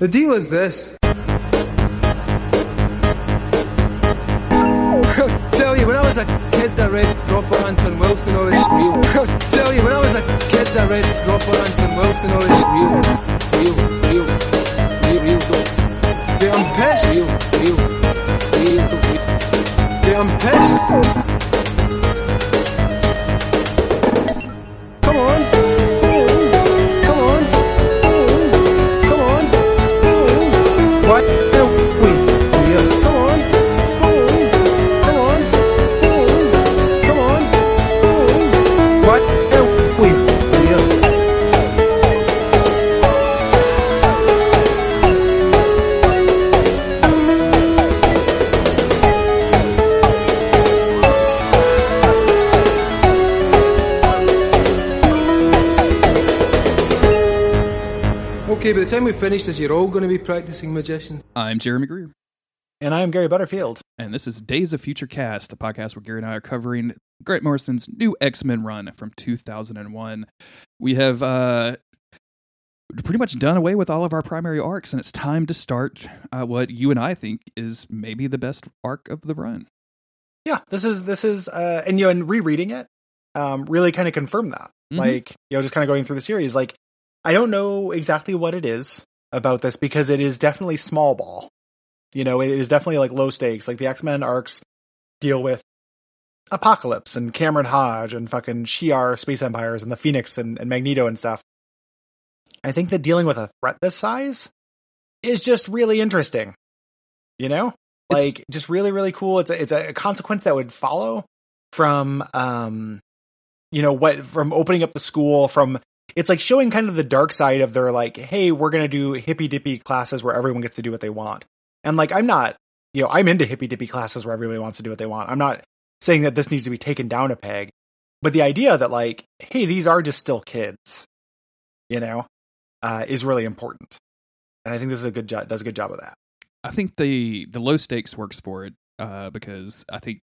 The deal is this. Tell you, when I was a kid, that read Dropper Hunter and Wilson, all this real. Tell you, when I was a kid, that read Dropper Hunter and Wilson, all this real. Dude, I'm pissed. Dude, I'm pissed. Come on. What do we feel? Come on. What do we feel? Okay, by the time we finish this, you're all going to be practicing magicians. I'm Jeremy Greer. And I'm Gary Butterfield. And this is Days of Future Cast, the podcast where Gary and I are covering Grant Morrison's new X-Men run from 2001. We have pretty much done away with all of our primary arcs, and it's time to start what you and I think is maybe the best arc of the run. Yeah, this is, and rereading it, really kind of confirmed that. Mm-hmm. Like, just kind of going through the series, like, I don't know exactly what it is about this because it is definitely small ball. It is definitely like low stakes. Like the X-Men arcs deal with Apocalypse and Cameron Hodge and fucking Shi'ar Space Empires and the Phoenix and Magneto and stuff. I think that dealing with a threat this size is just really interesting. Like just really, really cool. It's a consequence that would follow from, from opening up the school, from, it's like showing kind of the dark side of their like, hey, we're going to do hippy dippy classes where everyone gets to do what they want. And like, I'm not, I'm into hippy dippy classes where everybody wants to do what they want. I'm not saying that this needs to be taken down a peg, but the idea that like, hey, these are just still kids, is really important. And I think this is does a good job of that. I think the low stakes works for it because I think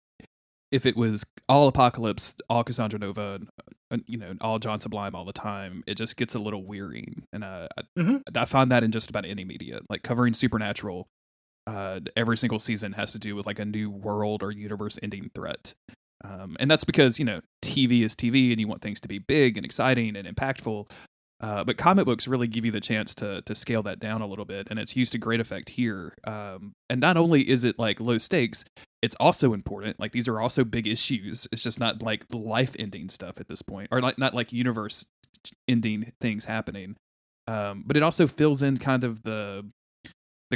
if it was all Apocalypse, all Cassandra Nova, all John Sublime all the time, it just gets a little wearying. And I find that in just about any media, like covering Supernatural, every single season has to do with like a new world or universe ending threat. And that's because, TV is TV and you want things to be big and exciting and impactful. But comic books really give you the chance to scale that down a little bit, and it's used to great effect here. And not only is it like low stakes, it's also important. Like these are also big issues. It's just not like life-ending stuff at this point, or like not like universe-ending things happening. But it also fills in kind of the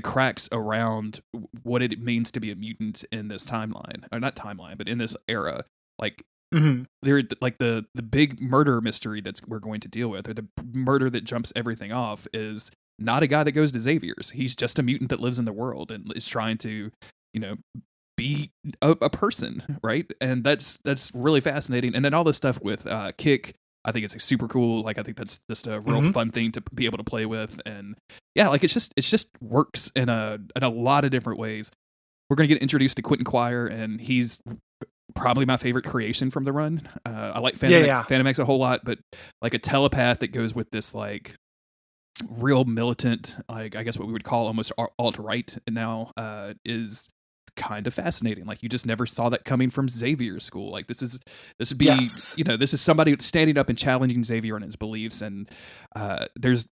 cracks around what it means to be a mutant in this timeline, or not timeline, but in this era. Like. Mm-hmm. They're like the big murder mystery we're going to deal with, or the murder that jumps everything off, is not a guy that goes to Xavier's. He's just a mutant that lives in the world and is trying to, be a person, right? And that's really fascinating. And then all this stuff with Kick, I think it's super cool. Like I think that's just a real fun thing to be able to play with. And yeah, like it's just works in a lot of different ways. We're gonna get introduced to Quentin Quire, and he's probably my favorite creation from the run. I like Phantom X a whole lot, but like a telepath that goes with this like real militant, like I guess what we would call almost alt-right now, is kind of fascinating. Like you just never saw that coming from Xavier's school. Like this would be this is somebody standing up and challenging Xavier on his beliefs, and there's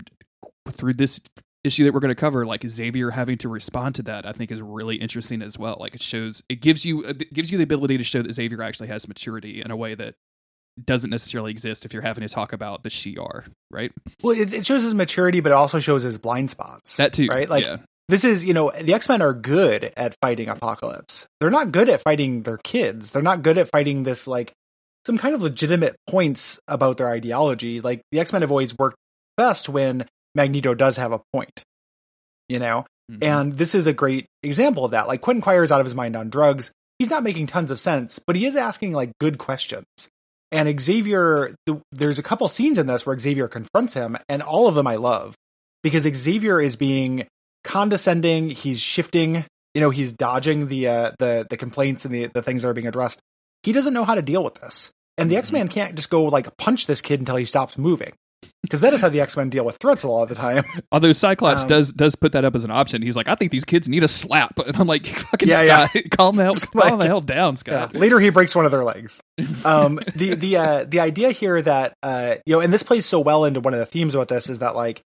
through this issue that we're going to cover, like Xavier having to respond to that, I think is really interesting as well. Like it gives you the ability to show that Xavier actually has maturity in a way that doesn't necessarily exist if you're having to talk about the Shi'ar, right? Well, it shows his maturity, but it also shows his blind spots. That too, right? Like this is, the X-Men are good at fighting Apocalypse. They're not good at fighting their kids. They're not good at fighting this, like, some kind of legitimate points about their ideology. Like the X-Men have always worked best when Magneto does have a point, and this is a great example of that. Like Quentin Quire is out of his mind on drugs. He's not making tons of sense, but he is asking like good questions. And Xavier, there's a couple scenes in this where Xavier confronts him, and all of them I love because Xavier is being condescending. He's shifting, he's dodging the complaints and the things that are being addressed. He doesn't know how to deal with this. And the X-Man can't just go like punch this kid until he stops moving. Because that is how the X-Men deal with threats a lot of the time. Although Cyclops does put that up as an option. He's like, I think these kids need a slap. And I'm like, fucking Scott, calm the hell down, Scott. Yeah. Later he breaks one of their legs. The idea here that, and this plays so well into one of the themes about this is that like,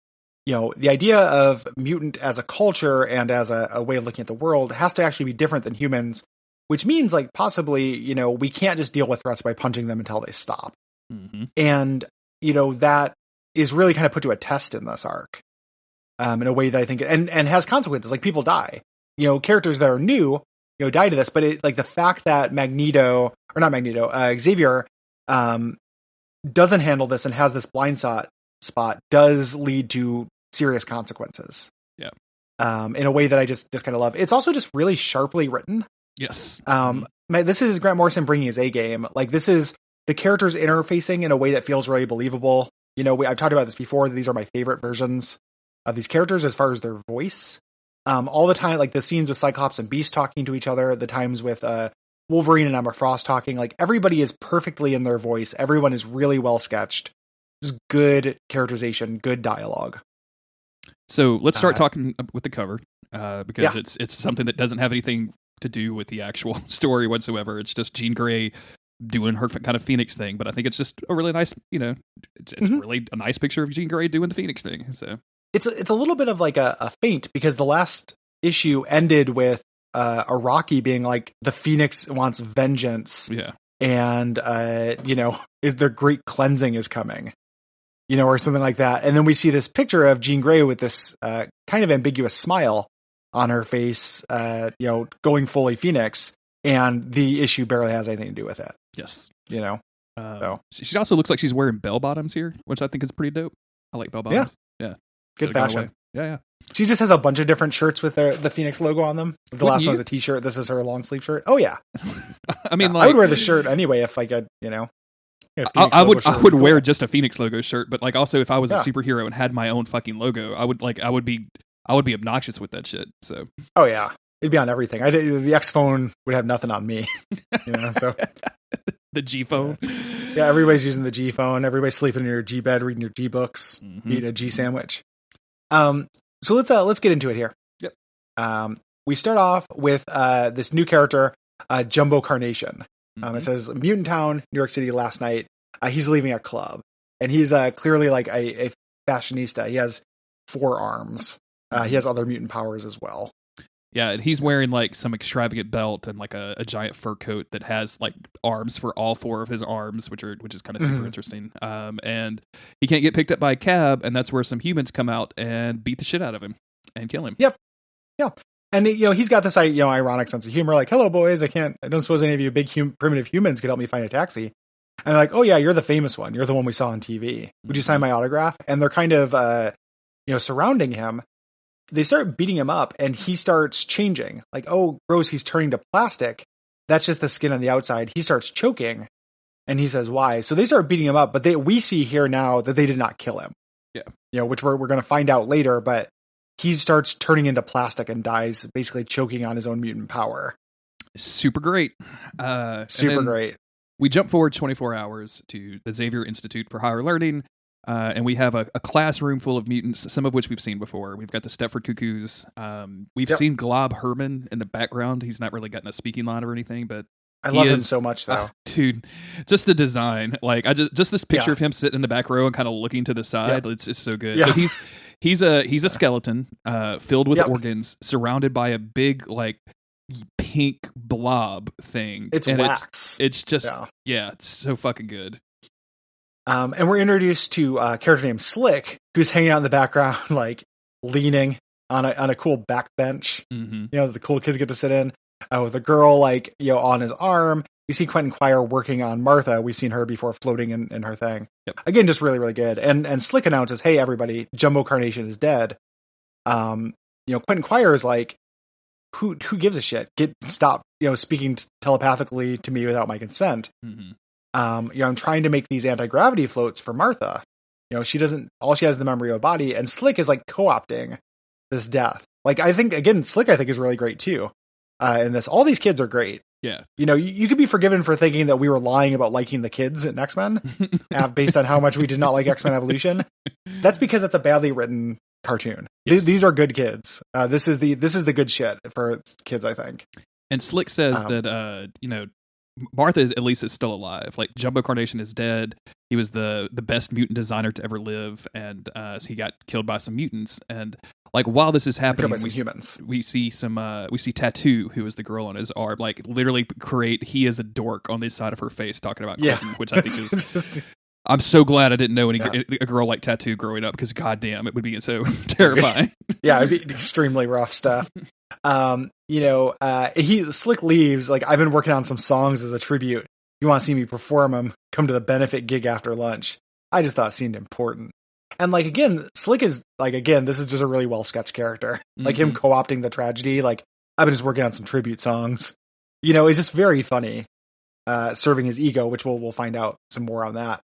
the idea of mutant as a culture and as a way of looking at the world has to actually be different than humans, which means like possibly, we can't just deal with threats by punching them until they stop. Mm-hmm. And, that is really kind of put to a test in this arc, in a way that I think, and has consequences. Like people die, characters that are new, die to this. But it, like the fact that Xavier, doesn't handle this and has this blind spot does lead to serious consequences. Yeah. In a way that I just kind of love. It's also just really sharply written. Yes. This is Grant Morrison bringing his A game. Like this is the characters interfacing in a way that feels really believable. I've talked about this before. These are my favorite versions of these characters as far as their voice. All the time, like the scenes with Cyclops and Beast talking to each other, the times with Wolverine and Emma Frost talking, like everybody is perfectly in their voice. Everyone is really well sketched. Just good characterization, good dialogue. So let's start talking with the cover, because it's something that doesn't have anything to do with the actual story whatsoever. It's just Jean Grey doing her kind of Phoenix thing, but I think it's just a really nice, it's really a nice picture of Jean Grey doing the Phoenix thing. So it's a little bit of like a feint, because the last issue ended with Araki being like, the Phoenix wants vengeance. Yeah. And, is their great cleansing is coming, or something like that. And then we see this picture of Jean Grey with this kind of ambiguous smile on her face, going fully Phoenix, and the issue barely has anything to do with it. Yes. So. She also looks like she's wearing bell bottoms here, which I think is pretty dope. I like bell bottoms. Yeah. Good fashion. Yeah. She just has a bunch of different shirts with the Phoenix logo on them. The last one's a t-shirt. This is her long sleeve shirt. Oh yeah. I mean, I would wear the shirt anyway if I could, I would wear just a Phoenix logo shirt, but like also if I was a superhero and had my own fucking logo, I would be obnoxious with that shit. So. Oh yeah. It'd be on everything. The X phone would have nothing on me. So the G phone. Yeah, everybody's using the G phone. Everybody's sleeping in your G bed, reading your G books, eating a G sandwich. So let's get into it here. Yep. We start off with this new character, Jumbo Carnation. It says Mutant Town, New York City last night. He's leaving a club, and he's clearly like a fashionista. He has 4 arms. He has other mutant powers as well. Yeah, and he's wearing like some extravagant belt and like a giant fur coat that has like arms for all 4 of his arms, which is kind of super interesting. And he can't get picked up by a cab, and that's where some humans come out and beat the shit out of him and kill him. Yep. Yeah. And he's got this ironic sense of humor, like, "Hello, boys. I don't suppose any of you big primitive humans could help me find a taxi." And they're like, "Oh yeah, you're the famous one. You're the one we saw on TV. Would you sign my autograph?" And they're kind of surrounding him. They start beating him up, and he starts changing. Like, oh, gross, he's turning to plastic. That's just the skin on the outside. He starts choking, and he says, "Why?" So they start beating him up, but we see here now that they did not kill him. Yeah. Which we're going to find out later, but he starts turning into plastic and dies, basically choking on his own mutant power. Super great. Super great. We jump forward 24 hours to the Xavier Institute for Higher Learning. And we have a classroom full of mutants, some of which we've seen before. We've got the Stepford Cuckoos. We've seen Glob Herman in the background. He's not really gotten a speaking line or anything, but I love him so much, though. Dude, just the design. Like just this picture of him sitting in the back row and kind of looking to the side. It's so good. Yeah. So he's a skeleton filled with organs, surrounded by a big like pink blob thing. It's wax. It's just it's so fucking good. And we're introduced to a character named Slick, who's hanging out in the background, like leaning on a cool back bench. The cool kids get to sit in. With a girl like on his arm. We see Quentin Quire working on Martha. We've seen her before floating in her thing. Yep. Again, just really, really good. And Slick announces, "Hey, everybody, Jumbo Carnation is dead." Quentin Quire is like, who gives a shit? Stop speaking telepathically to me without my consent. I'm trying to make these anti-gravity floats for Martha. She doesn't, all she has is the memory of a body, and Slick is like co-opting this death. Like, I think, again, Slick, I think, is really great too. In this, all these kids are great. Yeah. You could be forgiven for thinking that we were lying about liking the kids in X-Men based on how much we did not like X-Men Evolution. That's because it's a badly written cartoon. Yes. These are good kids. This is the good shit for kids, I think. And Slick says that Martha at least is still alive. Like Jumbo Carnation is dead. He was the best mutant designer to ever live, and so he got killed by some mutants. And like while this is happening, humans. We see Tattoo, who is the girl on his arm, like literally create "he is a dork" on the side of her face, talking about Quentin, which I think is. I'm so glad I didn't know a girl like Tattoo growing up, because goddamn, it would be so terrifying. Yeah, it'd be extremely rough stuff. Slick leaves. Like, I've been working on some songs as a tribute. You want to see me perform them? Come to the benefit gig after lunch. I just thought it seemed important. And like, again, Slick is like, this is just a really well sketched character. Like him co-opting the tragedy. Like, I've been just working on some tribute songs. It's just very funny, serving his ego, which we'll find out some more on that.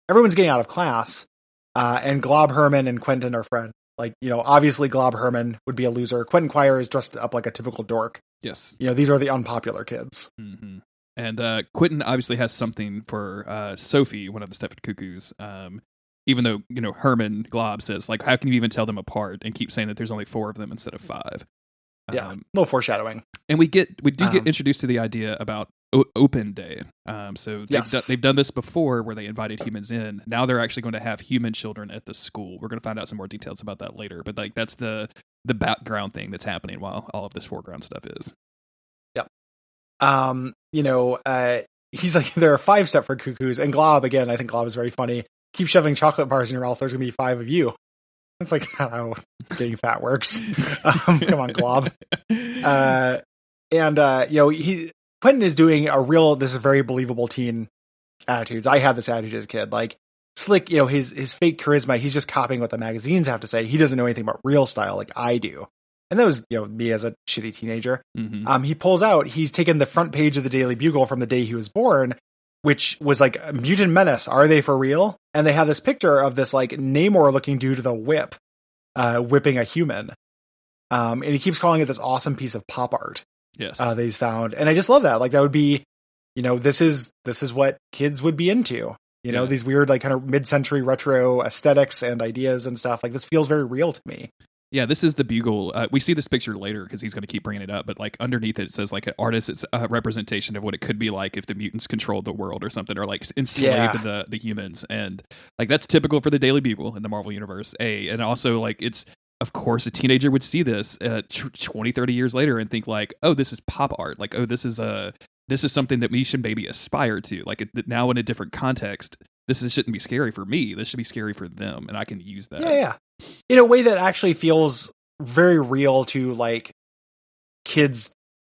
Everyone's getting out of class, and Glob Herman and Quentin are friends. Like, obviously Glob Herman would be a loser. Quentin Quire is dressed up like a typical dork. Yes. These are the unpopular kids. Mm-hmm. And Quentin obviously has something for Sophie, one of the Stepford Cuckoos. Even though, Herman Glob says, like, how can you even tell them apart, and keep saying that there's only 4 of them instead of 5. Yeah, a little foreshadowing. And we do get introduced to the idea about open day. So they've done this before, where they invited humans in. Now they're actually going to have human children at the school. We're going to find out some more details about that later. But like, that's the background thing that's happening while all of this foreground stuff is. Yep. He's like, there are 5 Stepford Cuckoos, and Glob, again, I think Glob is very funny. Keep shoving chocolate bars in your mouth. There's going to be 5 of you. That's like not how getting fat works. Come on, Glob. Quentin is doing this is very believable teen attitudes. I had this attitude as a kid. Like, Slick, his fake charisma, he's just copying what the magazines have to say. He doesn't know anything about real style like I do. And that was, me as a shitty teenager. Mm-hmm. He pulls out, he's taken the front page of the Daily Bugle from the day he was born, which was like a mutant menace. Are they for real? And they have this picture of this like Namor looking dude with a whip, whipping a human. And he keeps calling it this awesome piece of pop art. Yes. That he's found. And I just love that. Like, that would be, this is what kids would be into, these weird, like, kind of mid-century retro aesthetics and ideas and stuff. Like, this feels very real to me. Yeah, this is the Bugle. We see this picture later because he's going to keep bringing it up. But like underneath it says like an artist. It's a representation of what it could be like if the mutants controlled the world or something, or like enslaved the humans. And like, that's typical for the Daily Bugle in the Marvel universe. And also like, it's, of course, a teenager would see this 20, 30 years later and think like, oh, this is pop art. Like, oh, this is something that we should maybe aspire to. Like, now in a different context, shouldn't be scary for me. This should be scary for them, and I can use that. Yeah. In a way that actually feels very real to like kids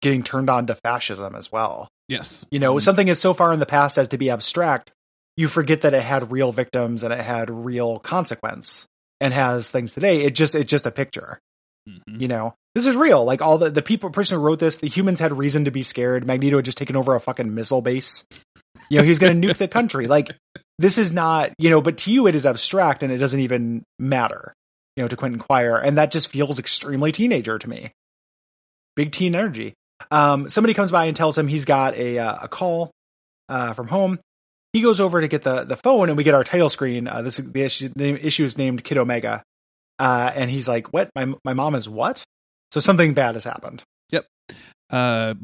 getting turned on to fascism as well. Yes. Something is so far in the past as to be abstract, you forget that it had real victims and it had real consequence and has things today. It's just a picture. Mm-hmm. This is real. Like, all the person who wrote this, the humans had reason to be scared. Magneto had just taken over a fucking missile base. He was going to nuke the country. Like, this is not, but to you it is abstract and it doesn't even matter, to Quentin Quire. And that just feels extremely teenager to me. Big teen energy. Somebody comes by and tells him he's got a call from home. He goes over to get the phone, and we get our title screen. The issue is named Kid Omega. And he's like, what? My mom is what? So something bad has happened. Yep.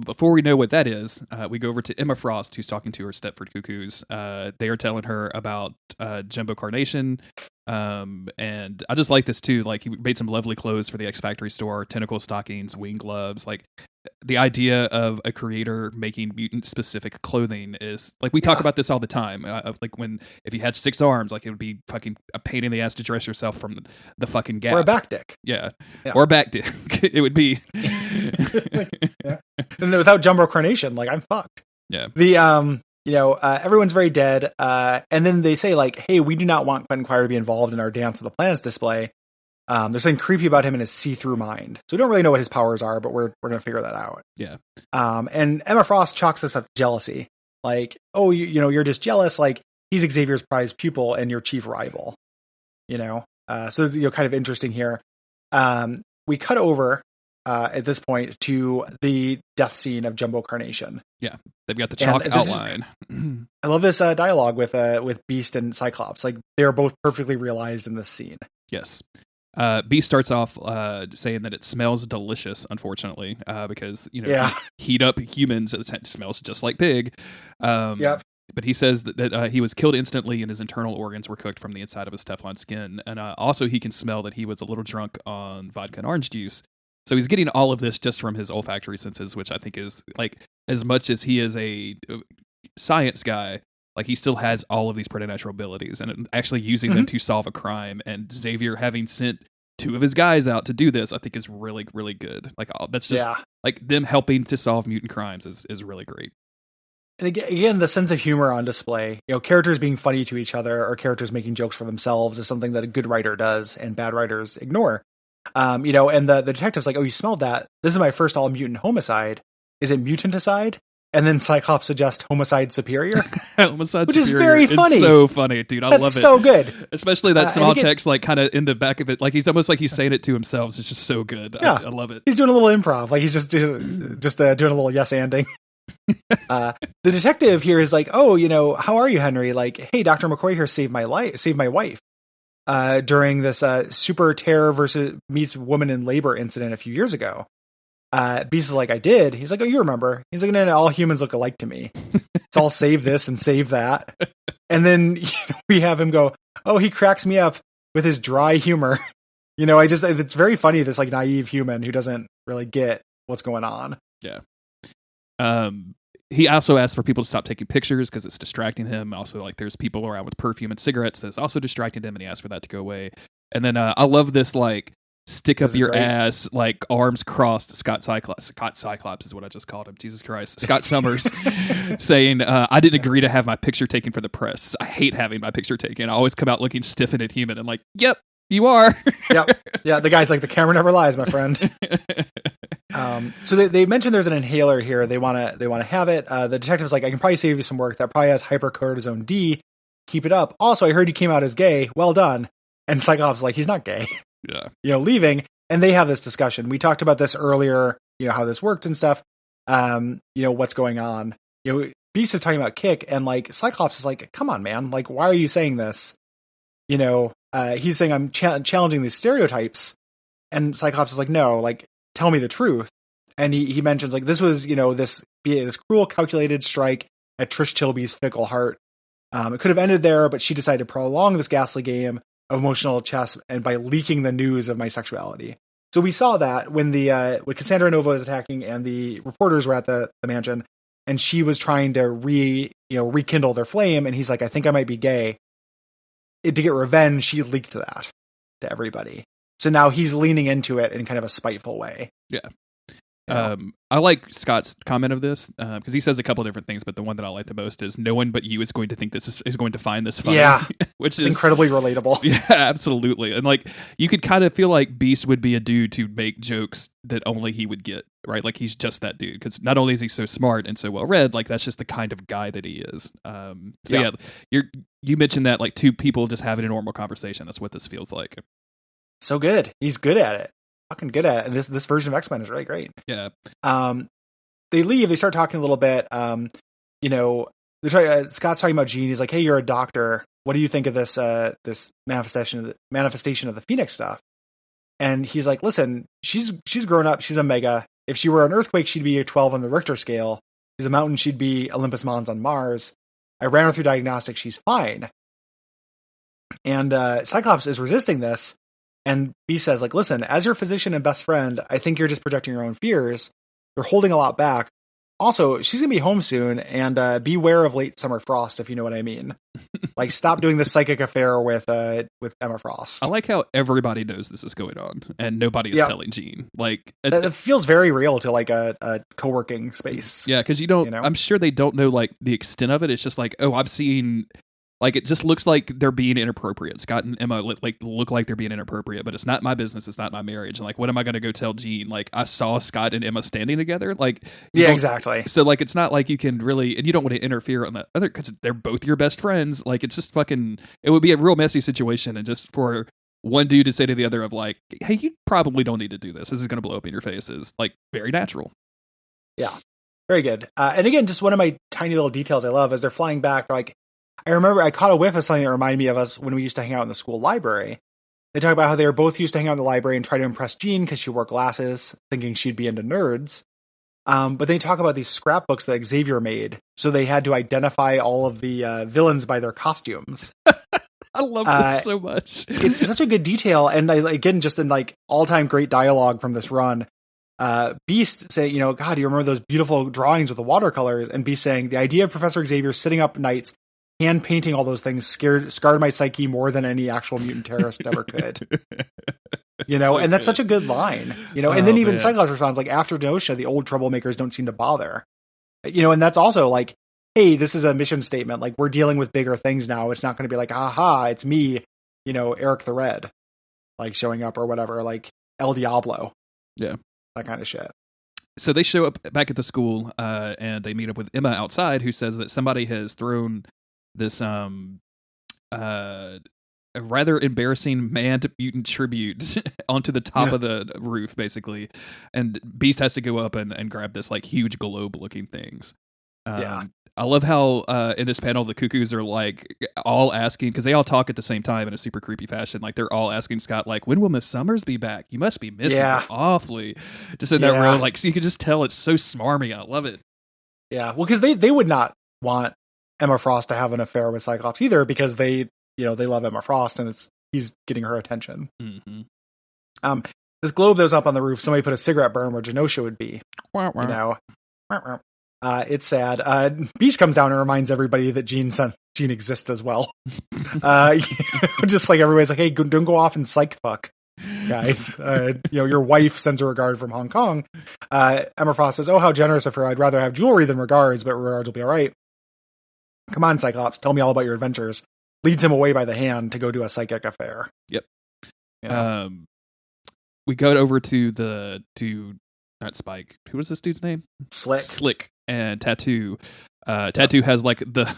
Before we know what that is, we go over to Emma Frost, who's talking to her Stepford Cuckoos. They are telling her about Jumbo Carnation. And I just like this too. Like, he made some lovely clothes for the X Factory store, tentacle stockings, wing gloves. Like, the idea of a creator making mutant specific clothing is like, we talk about this all the time. Like, if you had 6 arms, like, it would be fucking a pain in the ass to dress yourself from the fucking gap. Or a back dick. Yeah. Or a back dick. It would be. And without Jumbo Carnation, like, I'm fucked. Yeah. Everyone's very dead. And then they say like, hey, we do not want Quentin Quire to be involved in our Dance of the Planets display. There's something creepy about him and his see-through mind. So we don't really know what his powers are, but we're going to figure that out. Yeah. And Emma Frost chalks this up to jealousy. Like, oh, you're just jealous. Like, he's Xavier's prized pupil and your chief rival, So, kind of interesting here. We cut over at this point to the death scene of Jumbo Carnation. Yeah, they've got the chalk outline. I love this dialogue with Beast and Cyclops. Like, they're both perfectly realized in this scene. Yes. Beast starts off saying that it smells delicious, unfortunately, because, heat up humans, it smells just like pig. Yep. But he says that he was killed instantly and his internal organs were cooked from the inside of his Teflon skin. And also he can smell that he was a little drunk on vodka and orange juice. So he's getting all of this just from his olfactory senses, which I think is, like, as much as he is a science guy, like, he still has all of these preternatural abilities and actually using them to solve a crime. And Xavier having sent 2 of his guys out to do this, I think is really, really good. Like, that's just like them helping to solve mutant crimes is really great. And again, the sense of humor on display, characters being funny to each other or characters making jokes for themselves is something that a good writer does and bad writers ignore. And the detective's like, oh, you smelled that. This is my first all mutant homicide. Is it mutanticide? And then Cyclops suggests homicide superior, homicide which superior is very funny. It's so funny, dude. I love it. That's so good. Especially that small text, like, kind of in the back of it. Like, he's almost like he's saying it to himself. It's just so good. Yeah. I love it. He's doing a little improv. Like, he's just doing a little yes-anding. The detective here is like, oh, how are you, Henry? Like, hey, Dr. McCoy here saved my wife during this super terror versus meets woman in labor incident a few years ago. Beast is like, I did. He's like, oh, you remember? He's like, no, all humans look alike to me. It's all save this and save that. And then we have him go, oh, he cracks me up with his dry humor. It's very funny, this like naive human who doesn't really get what's going on. Yeah. He also asks for people to stop taking pictures because it's distracting him. Also, like, there's people around with perfume and cigarettes that's also distracting him, and he asks for that to go away. And then I love this, like, stick up your ass, like, arms crossed Scott Cyclops is what I just called him. Jesus Christ. Scott Summers saying, I didn't agree to have my picture taken for the press. I hate having my picture taken. I always come out looking stiff and inhuman. And like, yep, you are. Yep. Yeah, the guy's like, the camera never lies, my friend. So they mentioned there's an inhaler here. They want to have it. The detective's like, I can probably save you some work. That probably has hypercortisone D. Keep it up. Also, I heard you came out as gay. Well done. And Cyclops is like, he's not gay. Yeah. Leaving. And they have this discussion. We talked about this earlier, how this worked and stuff. What's going on. Beast is talking about Kick, and like Cyclops is like, come on, man. Like, why are you saying this? He's saying I'm challenging these stereotypes. And Cyclops is like, no, like, tell me the truth. And he mentions, like, this was, this cruel, calculated strike at Trish Tilby's fickle heart. It could have ended there, but she decided to prolong this ghastly game of emotional chess and by leaking the news of my sexuality. So we saw that when when Cassandra Nova was attacking and the reporters were at the mansion, and she was trying to rekindle their flame, and he's like, I think I might be gay. To get revenge, she leaked that to everybody. So now he's leaning into it in kind of a spiteful way. Yeah. I like Scott's comment of this because he says a couple different things, but the one that I like the most is no one but you is going to think this is going to find this funny. Yeah, which is is incredibly relatable. Yeah, absolutely. And like, you could kind of feel like Beast would be a dude to make jokes that only he would get, right? Like, he's just that dude because not only is he so smart and so well read, like, that's just the kind of guy that he is. You mentioned that, like, 2 people just having a normal conversation. That's what this feels like. So good. He's good at it. Fucking good at it. And this version of X-Men is really great. Yeah. They leave. They start talking a little bit. Scott's talking about Jean. He's like, "Hey, you're a doctor. What do you think of this this manifestation of the Phoenix stuff?" And he's like, "Listen, she's grown up. She's a mega. If she were an earthquake, she'd be a 12 on the Richter scale. She's a mountain. She'd be Olympus Mons on Mars. I ran her through diagnostics. She's fine." And Cyclops is resisting this. And Beast says, like, listen, as your physician and best friend, I think you're just projecting your own fears. You're holding a lot back. Also, she's going to be home soon, and beware of late summer frost, if you know what I mean. Like, stop doing this psychic affair with Emma Frost. I like how everybody knows this is going on, and nobody is telling Jean. Like, it feels very real to, like, a co-working space. Yeah, because I'm sure they don't know, like, the extent of it. It's just like, oh, I'm seeing... Like, it just looks like they're being inappropriate. Scott and Emma look like they're being inappropriate, but it's not my business. It's not my marriage. And like, what am I going to go tell Jean? Like, I saw Scott and Emma standing together. Like, yeah, exactly. So like, it's not like you can really, and you don't want to interfere on that other because they're both your best friends. Like, it's just fucking. It would be a real messy situation, and just for one dude to say to the other of like, hey, you probably don't need to do this. This is going to blow up in your face is like very natural. Yeah, very good. And again, just one of my tiny little details I love as they're flying back. They're like, I remember I caught a whiff of something that reminded me of us when we used to hang out in the school library. They talk about how they were both used to hang out in the library and try to impress Jean because she wore glasses, thinking she'd be into nerds. But they talk about these scrapbooks that Xavier made, so they had to identify all of the villains by their costumes. I love this so much. It's such a good detail, and again, just in like all-time great dialogue from this run. Beast say, God, do you remember those beautiful drawings with the watercolors? And Beast saying, the idea of Professor Xavier sitting up nights, hand painting all those things scarred my psyche more than any actual mutant terrorist ever could. And that's such a good line, and then even Cyclops responds like, after Genosha, the old troublemakers don't seem to bother, and that's also like, hey, this is a mission statement. Like, we're dealing with bigger things now. It's not going to be like, aha, it's me, Eric the Red, like showing up or whatever, like El Diablo. Yeah. That kind of shit. So they show up back at the school, and they meet up with Emma outside, who says that somebody has thrown this a rather embarrassing manned mutant tribute onto the top of the roof, basically. And Beast has to go up and grab this like huge globe-looking things. I love how in this panel the Cuckoos are like all asking, because they all talk at the same time in a super creepy fashion. Like they're all asking Scott, like, when will Miss Summers be back? You must be missing her awfully. Just in that row, like, so you can just tell it's so smarmy. I love it. Yeah, well, because they would not want Emma Frost to have an affair with Cyclops either, because they love Emma Frost and he's getting her attention. Mm-hmm. This globe that was up on the roof, somebody put a cigarette burn where Genosha would be. It's sad. Beast comes down and reminds everybody that Jean exists as well. Just like everybody's like, hey, don't go off and psych fuck, guys. Your wife sends a regard from Hong Kong. Emma Frost says, oh, how generous of her. I'd rather have jewelry than regards, but regards will be all right. Come on, Cyclops, tell me all about your adventures. Leads him away by the hand to go do a psychic affair. Yep. We go over to not Spike. Who was this dude's name? Slick and Tattoo. Tattoo has like the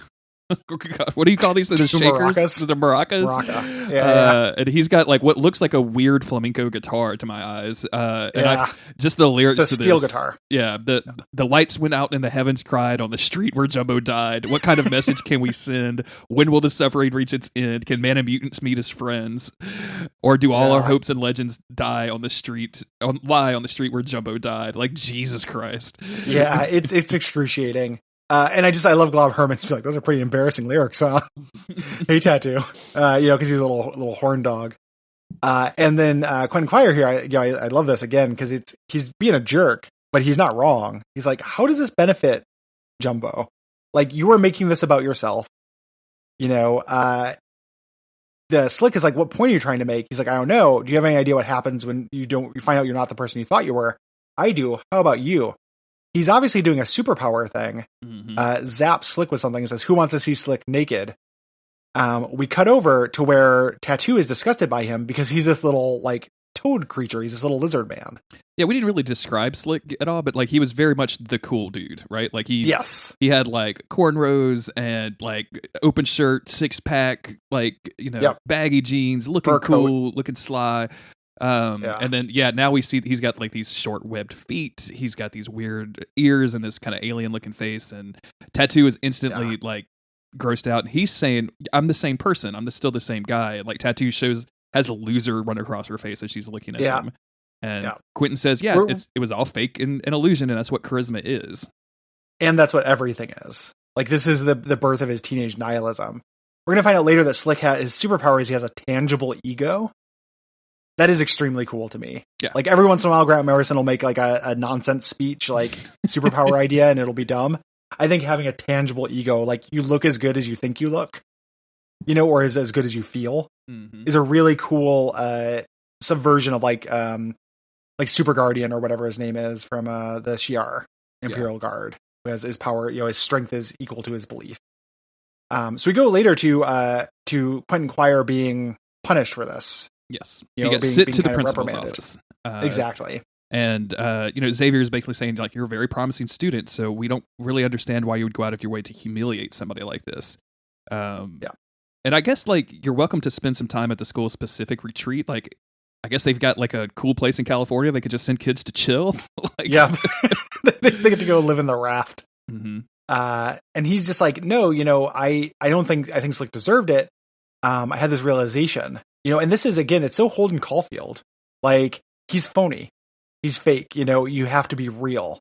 what do you call these? The shakers? Maracas. The maracas. Yeah. And he's got like what looks like a weird flamenco guitar to my eyes. Just the lyrics it's a to steel this. Guitar. Yeah. The lights went out and the heavens cried on the street where Jumbo died. What kind of message can we send? When will the suffering reach its end? Can man and mutants meet as friends? Or do all our hopes and legends lie on the street where Jumbo died? Like, Jesus Christ. Yeah, it's excruciating. And I love Glob Herman's like, those are pretty embarrassing lyrics, huh? Hey, Tattoo. Because he's a little horn dog. And then Quentin Quire here, I love this again, because he's being a jerk, but he's not wrong. He's like, how does this benefit Jumbo? Like, you are making this about yourself. The Slick is like, what point are you trying to make? He's like, I don't know. Do you have any idea what happens when you find out you're not the person you thought you were? I do. How about you? He's obviously doing a superpower thing. Mm-hmm. Zaps Slick with something and says, who wants to see Slick naked? We cut over to where Tattoo is disgusted by him because he's this little like toad creature. He's this little lizard man. Yeah, we didn't really describe Slick at all, but like he was very much the cool dude, right? Like he had like cornrows and like open shirt, 6-pack, like, baggy jeans, looking fur cool, coat. looking sly. And then now we see he's got like these short webbed feet. He's got these weird ears and this kind of alien looking face. And Tattoo is instantly like grossed out. And he's saying, "I'm the same person. I'm still the same guy." And like Tattoo has a loser run across her face as she's looking at him. And Quentin says, it was all fake and an illusion, and that's what charisma is. And that's what everything is. Like, this is the birth of his teenage nihilism. We're gonna find out later that Slick his superpower is he has a tangible ego. That is extremely cool to me. Yeah. Like, every once in a while, Grant Morrison will make like a nonsense speech, like superpower idea, and it'll be dumb. I think having a tangible ego, like you look as good as you think you look, or as good as you feel, is a really cool subversion of like Super Guardian or whatever his name is from the Shi'ar Imperial Guard, who has his power, his strength is equal to his belief. So we go later to Quentin Quire being punished for this. Yes, he got sent to the principal's office. Exactly. And Xavier is basically saying, like, you're a very promising student, so we don't really understand why you would go out of your way to humiliate somebody like this. And I guess like you're welcome to spend some time at the school specific retreat. Like I guess they've got like a cool place in California they could just send kids to chill. Like, yeah, they get to go live in the raft. Mm-hmm. And he's just like, no, I think Slick deserved it. I had this realization, and this is, again, it's so Holden Caulfield. Like, he's phony. He's fake. You have to be real.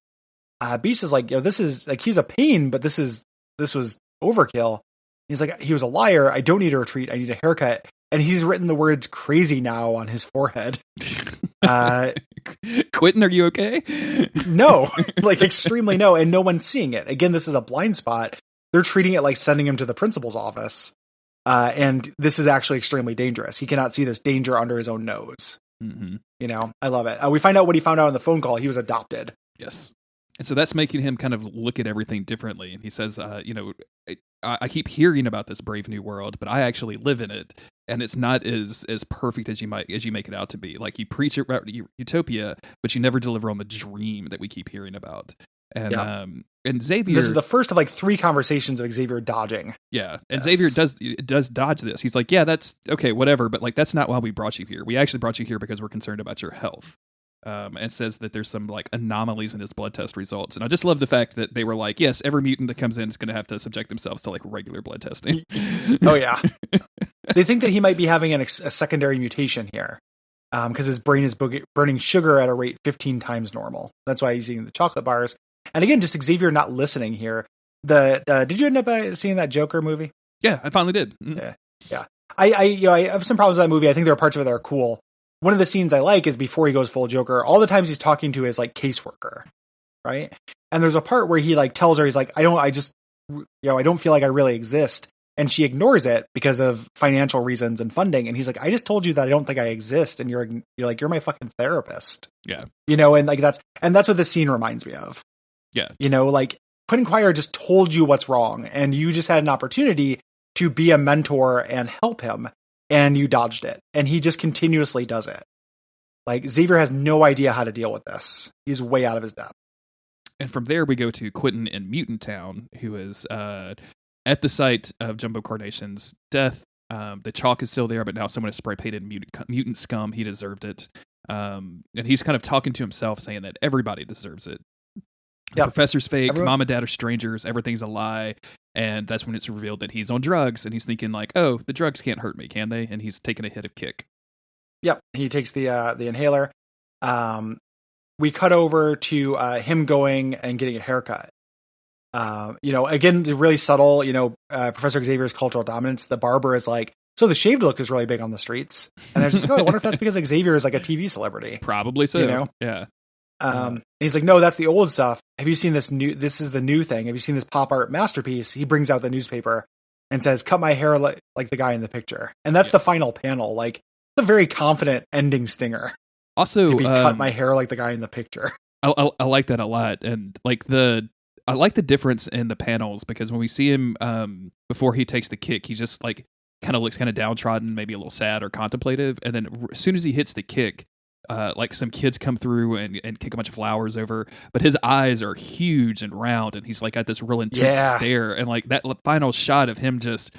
Beast is like, this is like, he's a pain, but this was overkill. He's like, he was a liar. I don't need a retreat. I need a haircut. And he's written the words crazy now on his forehead. Quentin, are you okay? No, like extremely no. And no one's seeing it. Again, this is a blind spot. They're treating it like sending him to the principal's office. And this is actually extremely dangerous. He cannot see this danger under his own nose. Mm-hmm. I love it. We find out what he found out on the phone call. He was adopted. Yes. And so that's making him kind of look at everything differently. And he says, I keep hearing about this brave new world, but I actually live in it. And it's not as perfect as you make it out to be. Like, you preach about utopia, but you never deliver on the dream that we keep hearing about. And and Xavier, this is the first of like 3 conversations of Xavier dodging. Yeah, and yes. Xavier does dodge this. He's like, yeah, that's okay, whatever, but like that's not why we brought you here. We actually brought you here because we're concerned about your health. And says that there's some like anomalies in his blood test results. And I just love the fact that they were like, yes, every mutant that comes in is going to have to subject themselves to like regular blood testing. Oh yeah. They think that he might be having a secondary mutation here. Because his brain is burning sugar at a rate 15 times normal. That's why he's eating the chocolate bars. And again, just Xavier not listening here. Did you end up seeing that Joker movie? Yeah, I finally did. Mm-hmm. Yeah. I have some problems with that movie. I think there are parts of it that are cool. One of the scenes I like is before he goes full Joker. All the times he's talking to his like caseworker, right? And there's a part where he like tells her, he's like, I don't feel like I really exist. And she ignores it because of financial reasons and funding. And he's like, I just told you that I don't think I exist. And you're like, you're my fucking therapist. Yeah. And like that's what this scene reminds me of. Yeah. Like Quentin Quire just told you what's wrong and you just had an opportunity to be a mentor and help him. And you dodged it. And he just continuously does it. Like, Xavier has no idea how to deal with this. He's way out of his depth. And from there, we go to Quentin in Mutant Town, who is at the site of Jumbo Carnation's death. The chalk is still there, but now someone has spray painted mutant scum. He deserved it. And he's kind of talking to himself, saying that everybody deserves it. The professor's fake, mom and dad are strangers, everything's a lie. And that's when it's revealed that he's on drugs, and he's thinking like, oh, the drugs can't hurt me, can they? And he's taking a hit of kick. Yep, he takes the inhaler. We cut over to him going and getting a haircut. Again, really subtle, Professor Xavier's cultural dominance. The barber is like, so the shaved look is really big on the streets. And I was just like, I wonder if that's because Xavier is like a TV celebrity. Probably so, yeah. And he's like, no, that's the old stuff. Have you seen this is the new thing. Have you seen this pop art masterpiece? He brings out the newspaper and says, cut my hair like the guy in the picture. And that's the final panel. Like, it's a very confident ending stinger. Also, cut my hair like the guy in the picture. I like that a lot. And like I like the difference in the panels, because when we see him before he takes the kick, he just like kind of looks kind of downtrodden, maybe a little sad or contemplative. And then as soon as he hits the kick, like some kids come through and kick a bunch of flowers over, but his eyes are huge and round, and he's like got this real intense stare, and like that final shot of him just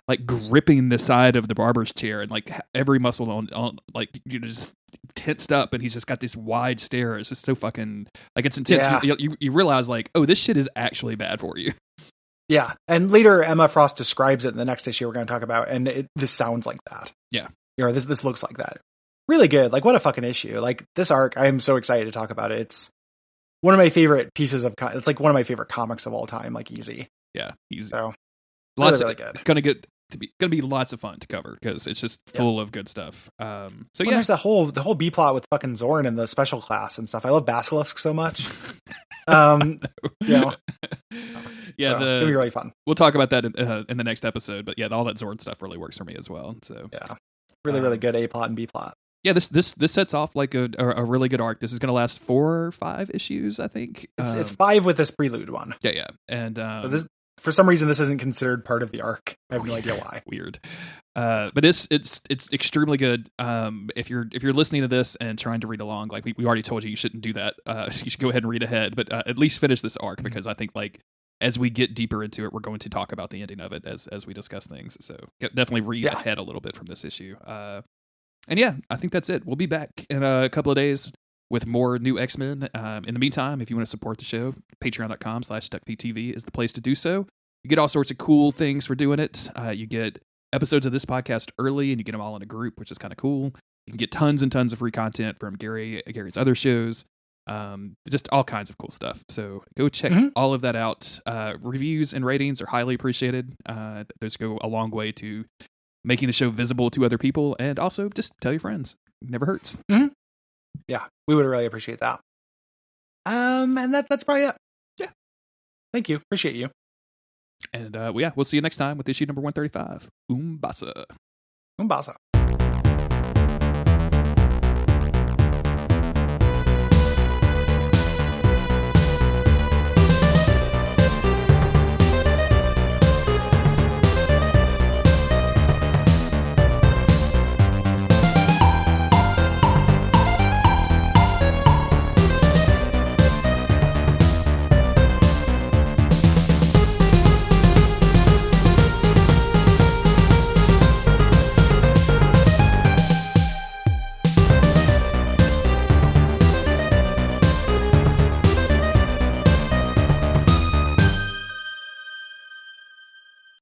like gripping the side of the barber's chair, and like every muscle on like just tensed up, and he's just got this wide stare. It's just so fucking like it's intense. Yeah. You realize like, oh, this shit is actually bad for you. Yeah, and later Emma Frost describes it in the next issue we're going to talk about, and this sounds like that. Yeah, this looks like that. Really good. Like, what a fucking issue. Like, this arc, I am so excited to talk about it. It's one of my favorite pieces of it's like one of my favorite comics of all time. Like, easy. Yeah, easy. So really good. Gonna be lots of fun to cover, because it's just full of good stuff. There's the whole B plot with fucking Zorn and the special class and stuff. I love Basilisk so much. Yeah, it'll be really fun. We'll talk about that in the next episode. But yeah, all that Zorn stuff really works for me as well. So yeah, really good A plot and B plot. Yeah, this sets off like a really good arc. This is going to last 4 or 5 issues, I think. It's 5 with this prelude one. Yeah, and for some reason this isn't considered part of the arc. I have no idea why. Weird, but it's extremely good. If you're listening to this and trying to read along, like we already told you shouldn't do that. You should go ahead and read ahead, but at least finish this arc, because I think like as we get deeper into it, we're going to talk about the ending of it as we discuss things. So definitely read ahead a little bit from this issue. And yeah, I think that's it. We'll be back in a couple of days with more new X-Men. In the meantime, if you want to support the show, patreon.com/Duckfeed.tv is the place to do so. You get all sorts of cool things for doing it. You get episodes of this podcast early, and you get them all in a group, which is kind of cool. You can get tons and tons of free content from Gary's other shows. Just all kinds of cool stuff. So go check all of that out. Reviews and ratings are highly appreciated. Those go a long way to making the show visible to other people, and also just tell your friends. It never hurts. Yeah, we would really appreciate that. And that's probably it. Yeah. Thank you. Appreciate you. And we'll see you next time with issue number 135. Umbasa. Umbasa.